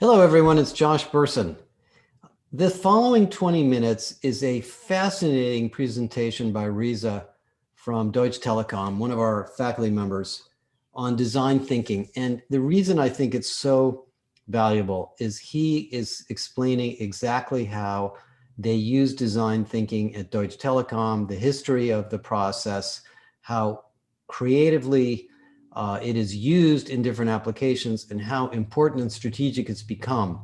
Hello, everyone. It's Josh Bersin. The following 20 minutes is a fascinating presentation by Reza from Deutsch Telekom, one of our faculty members, on design thinking. And the reason I think it's so valuable is he is explaining exactly how they use design thinking at Deutsch Telekom, the history of the process, how creatively it is used in different applications, and how important and strategic it's become.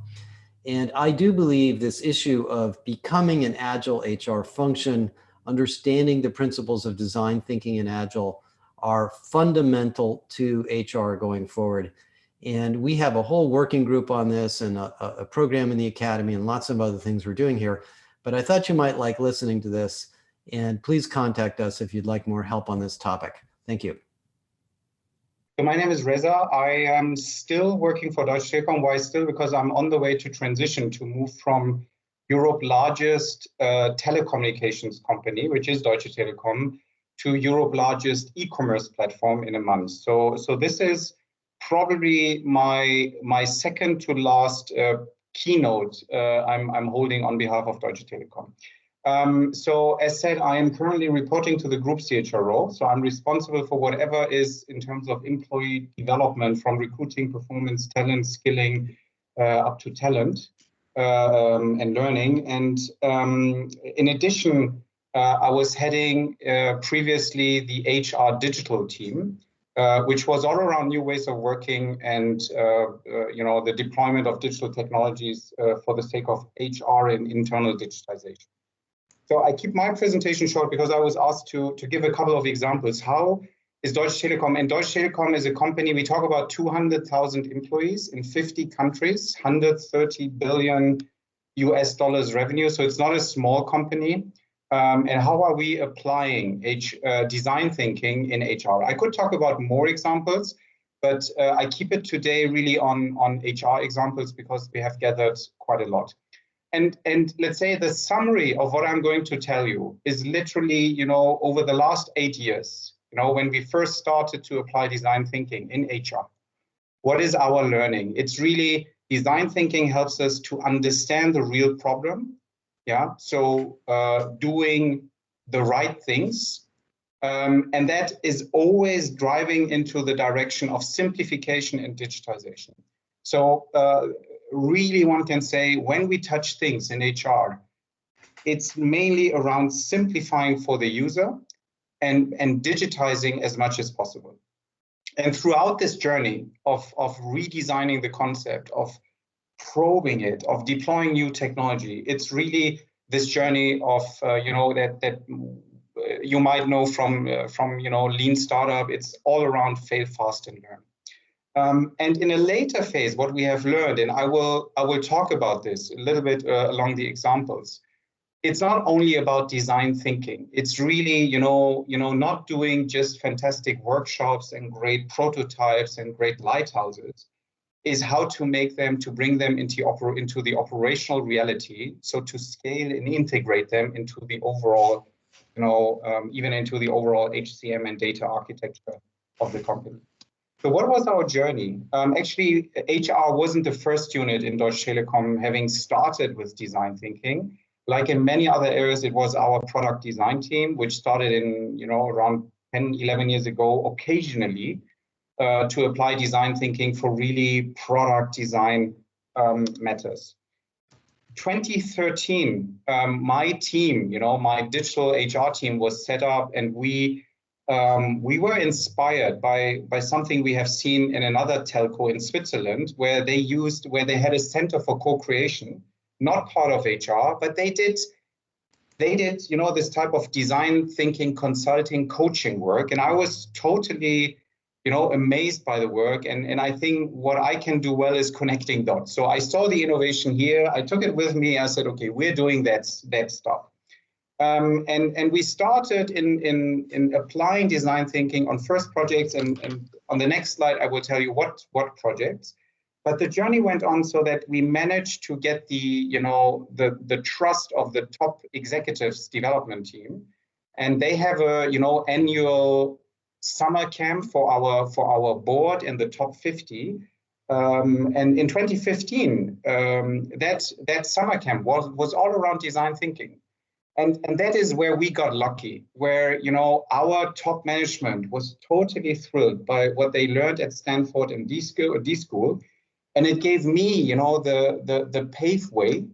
And I do believe this issue of becoming an agile HR function, understanding the principles of design thinking and agile are fundamental to HR going forward. And we have a whole working group on this and a program in the academy and lots of other things we're doing here. But I thought you might like listening to this, and please contact us if you'd like more help on this topic. Thank you. So my name is Reza. I am still working for Deutsch Telekom. Why still? Because I'm on the way to transition to move from Europe's largest telecommunications company, which is Deutsche Telekom, to Europe's largest e-commerce platform in a month. So this is probably my second to last keynote I'm holding on behalf of Deutsche Telekom. So as said, I am currently reporting to the group CHRO role. So I'm responsible for whatever is in terms of employee development, from recruiting, performance, talent, skilling, up to talent and learning. And in addition, I was heading previously the HR digital team, which was all around new ways of working and the deployment of digital technologies for the sake of HR and internal digitization. So I keep my presentation short because I was asked to give a couple of examples. How is Deutsche Telekom? And Deutsche Telekom is a company, we talk about 200,000 employees in 50 countries, $130 billion revenue. So it's not a small company. And how are we applying design thinking in HR? I could talk about more examples, but I keep it today really on HR examples because we have gathered quite a lot. And let's say the summary of what I'm going to tell you is literally, over the last 8 years, when we first started to apply design thinking in HR, what is our learning? It's really design thinking helps us to understand the real problem. Yeah. So doing the right things. And that is always driving into the direction of simplification and digitization. So really one can say when we touch things in HR, it's mainly around simplifying for the user and digitizing as much as possible. And throughout this journey of redesigning the concept, of probing it, of deploying new technology, it's really this journey of, that you might know from lean startup. It's all around fail fast and learn. And in a later phase, what we have learned, and I will talk about this a little bit along the examples. It's not only about design thinking. It's really, not doing just fantastic workshops and great prototypes and great lighthouses. Is how to make them, to bring them into the operational reality. So to scale and integrate them into the overall, even into the overall HCM and data architecture of the company. So what was our journey? Actually, HR wasn't the first unit in Deutsche Telekom having started with design thinking. Like in many other areas, it was our product design team, which started in, around 10, 11 years ago, occasionally to apply design thinking for really product design matters. 2013, my team, my digital HR team was set up, and we were inspired by something we have seen in another telco in Switzerland, where they had a center for co-creation, not part of HR, but they did this type of design thinking, consulting, coaching work. And I was totally, amazed by the work. And I think what I can do well is connecting dots. So I saw the innovation here. I took it with me. I said, okay, we're doing that stuff. And we started in applying design thinking on first projects, and on the next slide I will tell you what projects. But the journey went on so that we managed to get the trust of the top executives development team, and they have a annual summer camp for our board and the top 50, And in 2015, that summer camp was all around design thinking. And that is where we got lucky, where, you know, our top management was totally thrilled by what they learned at Stanford and D School. And it gave me, you know, the paveway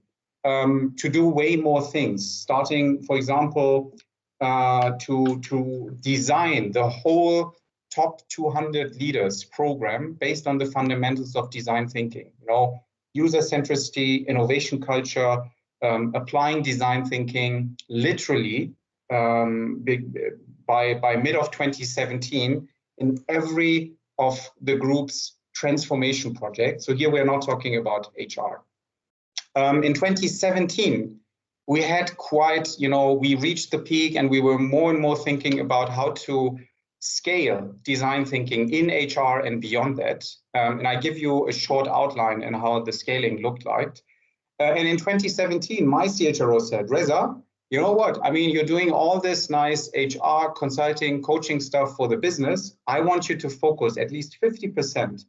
to do way more things, starting, for example, to design the whole top 200 leaders program based on the fundamentals of design thinking, you know, user centricity, innovation culture, applying design thinking literally by mid of 2017 in every of the group's transformation projects. So here we're not talking about HR. In 2017, we had quite, you know, we reached the peak and we were more and more thinking about how to scale design thinking in HR and beyond that. And I give you a short outline and how the scaling looked like. And in 2017, my CHRO said, Reza, you know what? I mean, you're doing all this nice HR consulting, coaching stuff for the business. I want you to focus at least 50%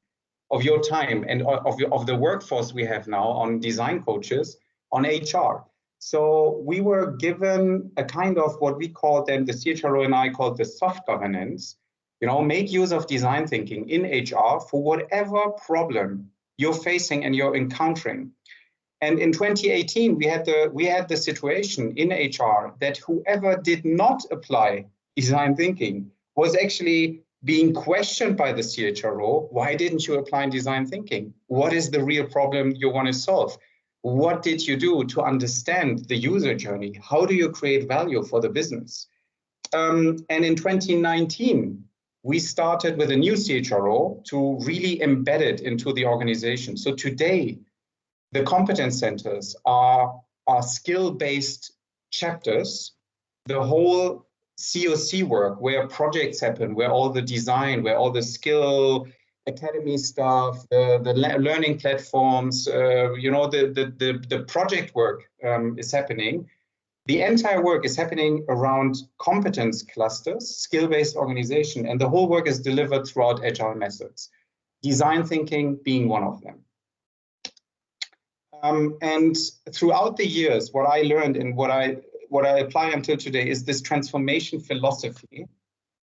of your time and of the workforce we have now on design coaches on HR. So we were given a kind of what we call then, the CHRO and I called the soft governance, you know, make use of design thinking in HR for whatever problem you're facing and you're encountering. And in 2018, we had the situation in HR that whoever did not apply design thinking was actually being questioned by the CHRO. Why didn't you apply design thinking? What is the real problem you want to solve? What did you do to understand the user journey? How do you create value for the business? And in 2019, we started with a new CHRO to really embed it into the organization. So today, the competence centers are skill-based chapters. The whole COC work, where projects happen, where all the design, where all the skill academy stuff, the learning platforms, you know, the project work is happening. The entire work is happening around competence clusters, skill-based organization, and the whole work is delivered throughout agile methods, design thinking being one of them. And throughout the years, what I learned and what I apply until today is this transformation philosophy,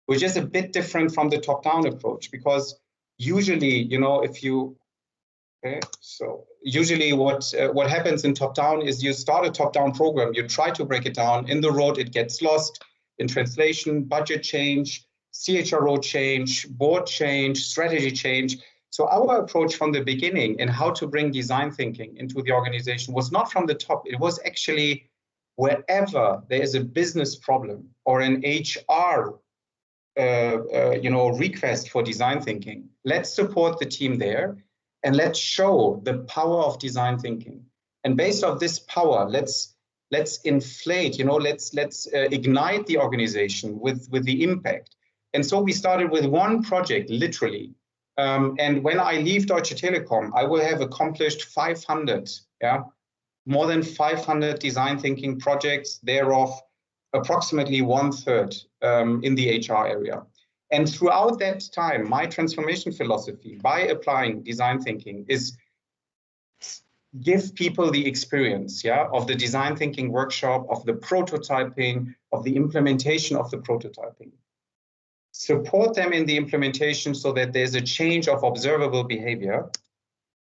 which is a bit different from the top-down approach, because usually, you know, if you, okay, so usually what happens in top-down is you start a top-down program, you try to break it down, in the road it gets lost in translation, budget change, CHRO change, board change, strategy change. So our approach from the beginning and how to bring design thinking into the organization was not from the top. It was actually wherever there is a business problem or an HR you know, request for design thinking, let's support the team there and let's show the power of design thinking. And based on this power, let's inflate, you know, let's ignite the organization with the impact. And so we started with one project, literally. And when I leave Deutsche Telekom, I will have accomplished 500, more than 500 design thinking projects, thereof approximately 1/3 in the HR area. And throughout that time, my transformation philosophy by applying design thinking is give people the experience, of the design thinking workshop, of the prototyping, of the implementation of the prototyping. Support them in the implementation so that there's a change of observable behavior.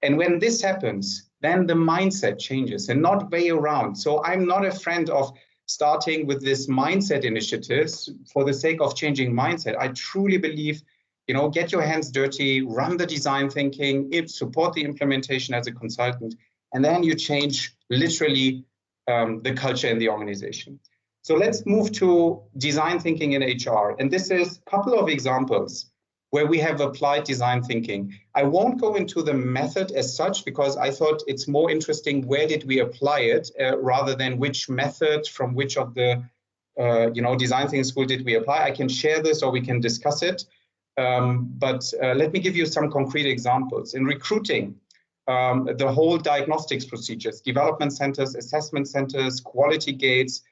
And when this happens, then the mindset changes and not way around. So I'm not a friend of starting with this mindset initiatives for the sake of changing mindset. I truly believe, you know, get your hands dirty, run the design thinking, support the implementation as a consultant, and then you change literally the culture in the organization. So let's move to design thinking in HR. And this is a couple of examples where we have applied design thinking. I won't go into the method as such because I thought it's more interesting where did we apply it rather than which method from which of the design thinking school did we apply. I can share this or we can discuss it. But let me give you some concrete examples. In recruiting, the whole diagnostics procedures, development centers, assessment centers, quality gates,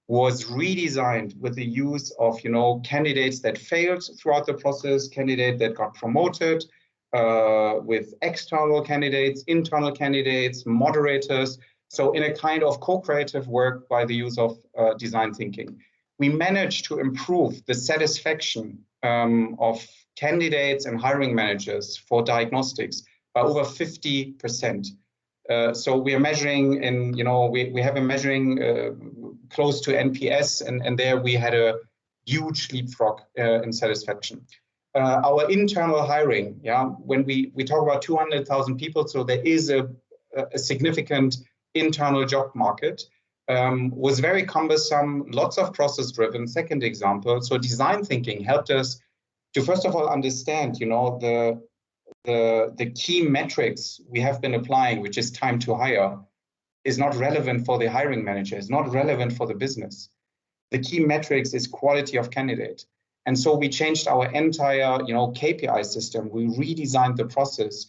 was redesigned with the use of, candidates that failed throughout the process, candidates that got promoted, with external candidates, internal candidates, moderators. So in a kind of co-creative work by the use of design thinking, we managed to improve the satisfaction of candidates and hiring managers for diagnostics by over 50%. So we are measuring in, we have a measuring close to NPS, and there we had a huge leapfrog in satisfaction. Our internal hiring, when we talk about 200,000 people, so there is a significant internal job market, was very cumbersome, lots of process driven. Second example, so design thinking helped us to first of all understand, the key metrics we have been applying, which is time to hire, is not relevant for the hiring manager, is not relevant for the business. The key metrics is quality of candidate. And so we changed our entire, KPI system. We redesigned the process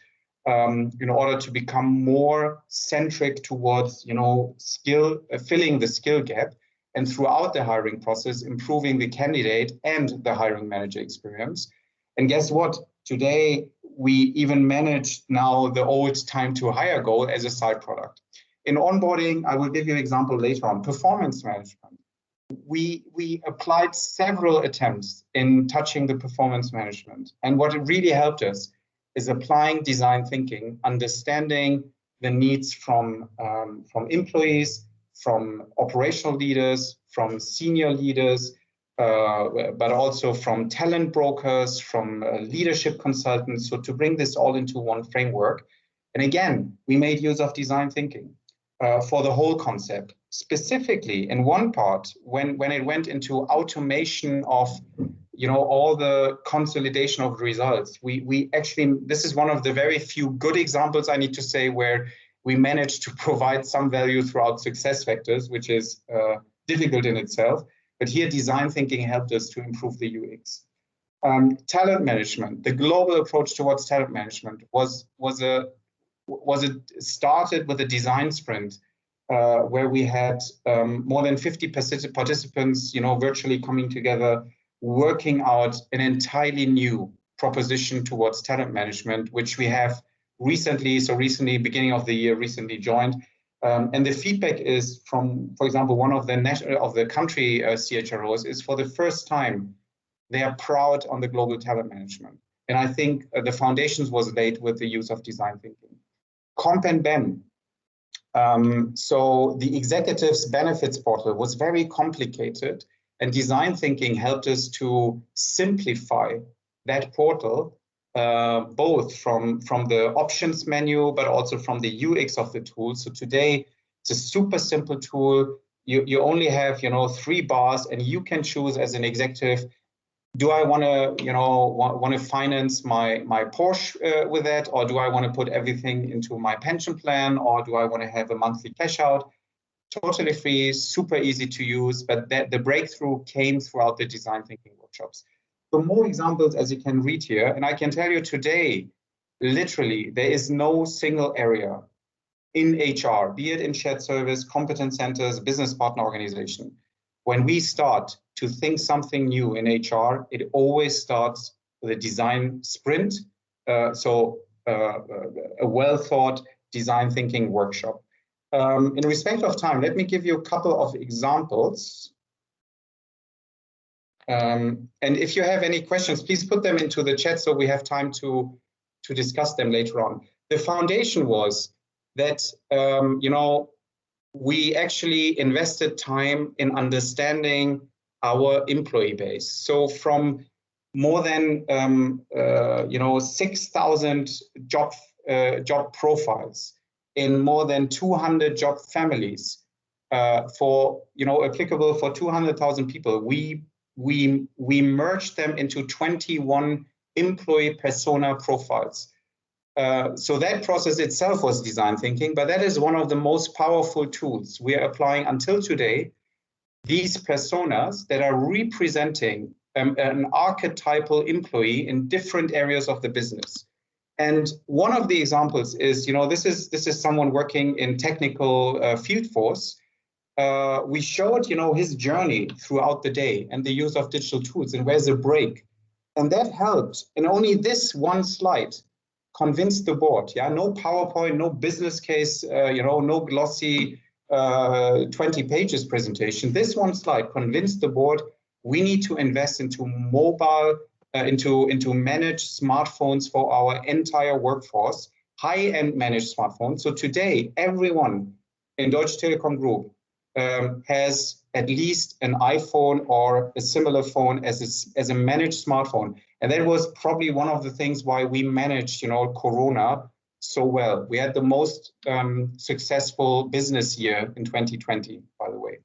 in order to become more centric towards, filling the skill gap, and throughout the hiring process, improving the candidate and the hiring manager experience. And guess what? Today, we even managed now the old time to hire goal as a side product. In onboarding, I will give you an example later on, performance management. We applied several attempts in touching the performance management. And what it really helped us is applying design thinking, understanding the needs from employees, from operational leaders, from senior leaders, but also from talent brokers, from leadership consultants. So to bring this all into one framework. And again, we made use of design thinking for the whole concept. Specifically in one part, when it went into automation of all the consolidation of results, we actually, this is one of the very few good examples, I need to say, where we managed to provide some value throughout success factors, which is difficult in itself. But here, design thinking helped us to improve the UX. Talent management, the global approach towards talent management started with a design sprint where we had more than 50 participants, virtually coming together, working out an entirely new proposition towards talent management, which we have recently, beginning of the year, recently joined. And the feedback is from, for example, one of the country CHROs is for the first time, they are proud on the global talent management. And I think the foundations was laid with the use of design thinking. Comp and Ben. So the executives benefits portal was very complicated, and design thinking helped us to simplify that portal, both from the options menu, but also from the UX of the tool. So today it's a super simple tool. You only have 3 bars, and you can choose as an executive, do I want to finance my Porsche with that, or do I want to put everything into my pension plan, or do I want to have a monthly cash out? Totally free, super easy to use, but the breakthrough came throughout the design thinking workshops. So more examples, as you can read here, and I can tell you today, literally, there is no single area in HR, be it in shared service, competence centers, business partner organization. When we start to think something new in HR, it always starts with a design sprint, so a well-thought design thinking workshop. In respect of time, let me give you a couple of examples. And if you have any questions, please put them into the chat so we have time to discuss them later on. The foundation was that, we actually invested time in understanding our employee base. So from more than 6,000 job profiles in more than 200 job families, applicable for 200,000 people, we merged them into 21 employee persona profiles. So that process itself was design thinking, but that is one of the most powerful tools we are applying until today. These personas that are representing an archetypal employee in different areas of the business. And one of the examples is, this is someone working in technical field force. We showed, his journey throughout the day and the use of digital tools and where's the break. And that helped. And only this one slide convinced the board. Yeah, no PowerPoint, no business case, no glossy 20 pages presentation. This one slide convinced the board we need to invest into mobile, into managed smartphones for our entire workforce, high-end managed smartphones. So today, everyone in Deutsch Telekom Group has at least an iPhone or a similar phone as a managed smartphone. And that was probably one of the things why we managed, Corona so well. We had the most successful business year in 2020, by the way.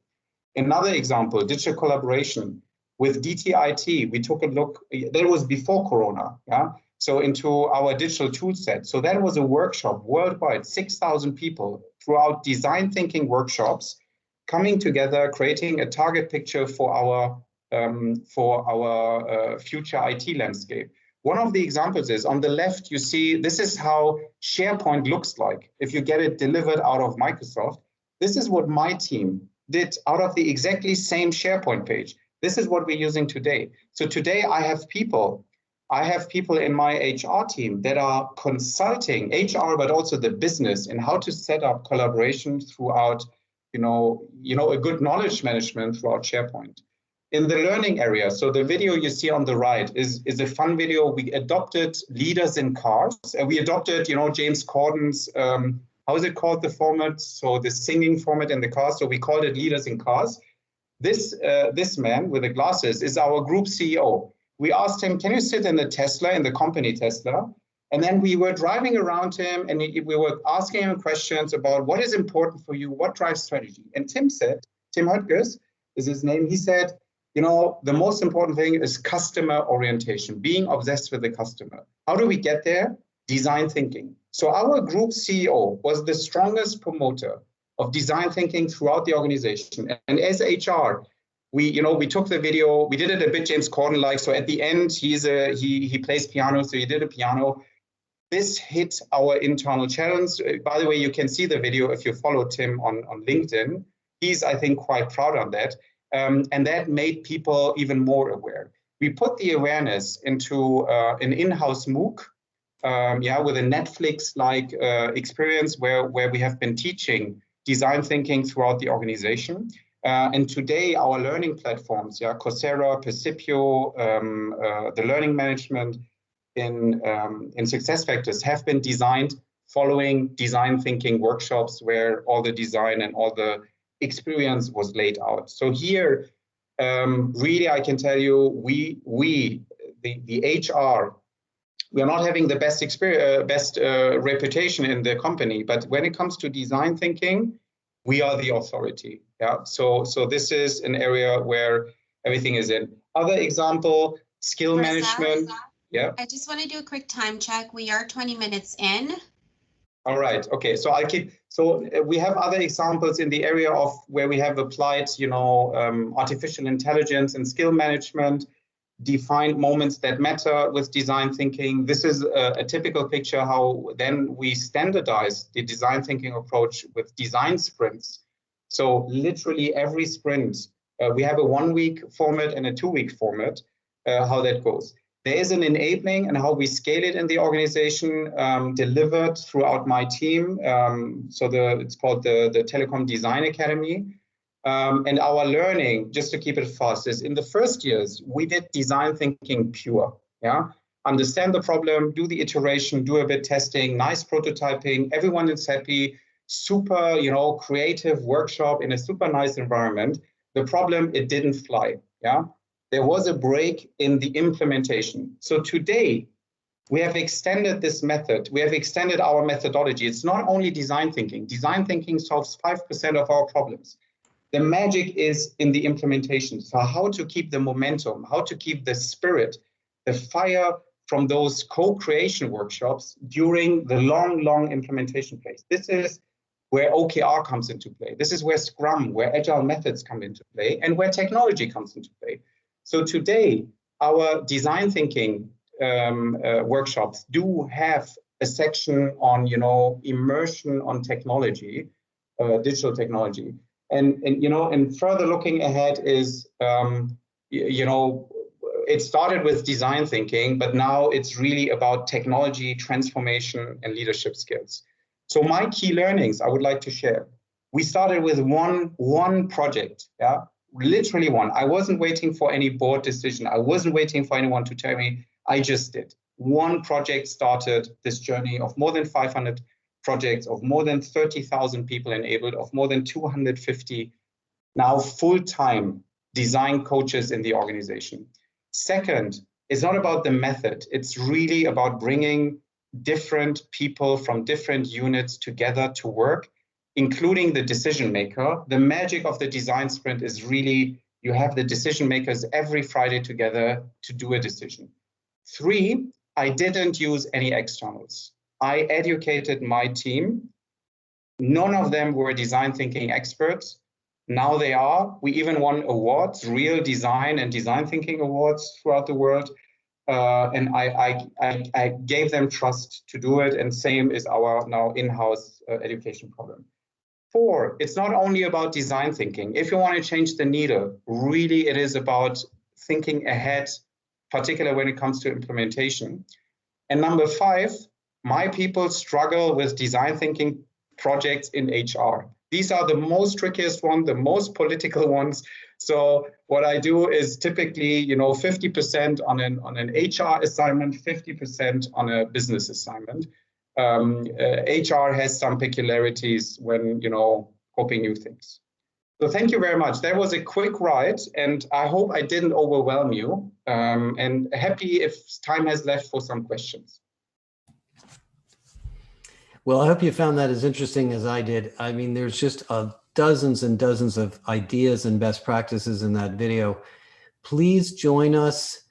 Another example, digital collaboration. With DTIT, we took a look, that was before Corona, yeah? So into our digital tool set. So that was a workshop worldwide, 6,000 people throughout design thinking workshops, coming together, creating a target picture for our future IT landscape. One of the examples is on the left, you see, this is how SharePoint looks like. If you get it delivered out of Microsoft, this is what my team did out of the exactly same SharePoint page. This is what we're using today. So today I have people in my HR team that are consulting HR, but also the business in how to set up collaboration throughout, a good knowledge management throughout SharePoint. In the learning area, so the video you see on the right is a fun video. We adopted leaders in cars. We adopted, James Corden's, how is it called, the format? So the singing format in the car. So we called it Leaders in Cars. This man with the glasses is our group CEO. We asked him, can you sit in the Tesla, in the company Tesla? And then we were driving around him and we were asking him questions about what is important for you, what drives strategy. And Tim Höttges is his name. He said, the most important thing is customer orientation, being obsessed with the customer. How do we get there? Design thinking. So our group CEO was the strongest promoter of design thinking throughout the organization. And as HR, we took the video, we did it a bit James Corden-like. So at the end, he plays piano, so he did a piano. This hit our internal challenge. By the way, you can see the video if you follow Tim on LinkedIn. He's, I think, quite proud of that. And that made people even more aware. We put the awareness into an in-house MOOC, with a Netflix-like experience where we have been teaching design thinking throughout the organization. And today, our learning platforms, Coursera, Percipio, the learning management in SuccessFactors have been designed following design thinking workshops where all the design and all the experience was laid out. So here, really, I can tell you, the HR, we are not having the best reputation in the company, but when it comes to design thinking, we are the authority. Yeah. So this is an area where everything is in. Other example, skill management. Yeah. I just want to do a quick time check. We are 20 minutes in. All right. Okay. So we have other examples in the area of where we have applied, artificial intelligence and skill management, defined moments that matter with design thinking. This is a typical picture how then we standardize the design thinking approach with design sprints. So literally every sprint, we have a 1-week format and a 2-week format, how that goes. There is an enabling and how we scale it in the organization, delivered throughout my team. It's called the Telecom Design Academy. And our learning, just to keep it fast, is in the first years, we did design thinking pure. Yeah, understand the problem, do the iteration, do a bit testing, nice prototyping, everyone is happy, super, creative workshop in a super nice environment. The problem, it didn't fly. Yeah. There was a break in the implementation. So today, we have extended this method. We have extended our methodology. It's not only design thinking. Design thinking solves 5% of our problems. The magic is in the implementation. So how to keep the momentum, how to keep the spirit, the fire from those co-creation workshops during the long implementation phase. This is where OKR comes into play. This is where Scrum, where agile methods come into play, and where technology comes into play. So today, our design thinking workshops do have a section on, immersion on technology, digital technology. And further looking ahead is, it started with design thinking, but now it's really about technology, transformation, and leadership skills. So my key learnings I would like to share. We started with one project, yeah, literally one. I wasn't waiting for any board decision. I wasn't waiting for anyone to tell me. I just did. One project started this journey of more than 500 projects, of more than 30,000 people enabled, of more than 250 now full-time design coaches in the organization. Second, it's not about the method. It's really about bringing different people from different units together to work, including the decision maker. The magic of the design sprint is really you have the decision makers every Friday together to do a decision. 3, I didn't use any externals. I educated my team. None of them were design thinking experts. Now they are. We even won awards, real design and design thinking awards throughout the world. And I gave them trust to do it. And same is our now in-house education program. 4, it's not only about design thinking. If you want to change the needle, really it is about thinking ahead, particularly when it comes to implementation. And number 5, my people struggle with design thinking projects in HR. These are the most trickiest ones, the most political ones. So what I do is typically, 50% on an HR assignment, 50% on a business assignment. HR has some peculiarities when, coping new things. So thank you very much. That was a quick ride, and I hope I didn't overwhelm you. And happy if time has left for some questions. Well, I hope you found that as interesting as I did. I mean, there's just dozens and dozens of ideas and best practices in that video. Please join us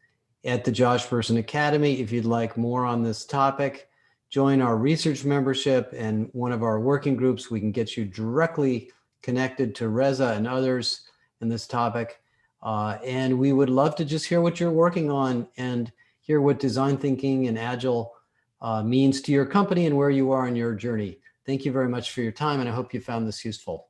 at the Josh Bersin Academy if you'd like more on this topic. Join our research membership and one of our working groups. We can get you directly connected to Reza and others in this topic. And we would love to just hear what you're working on and hear what design thinking and agile means to your company and where you are in your journey. Thank you very much for your time, and I hope you found this useful.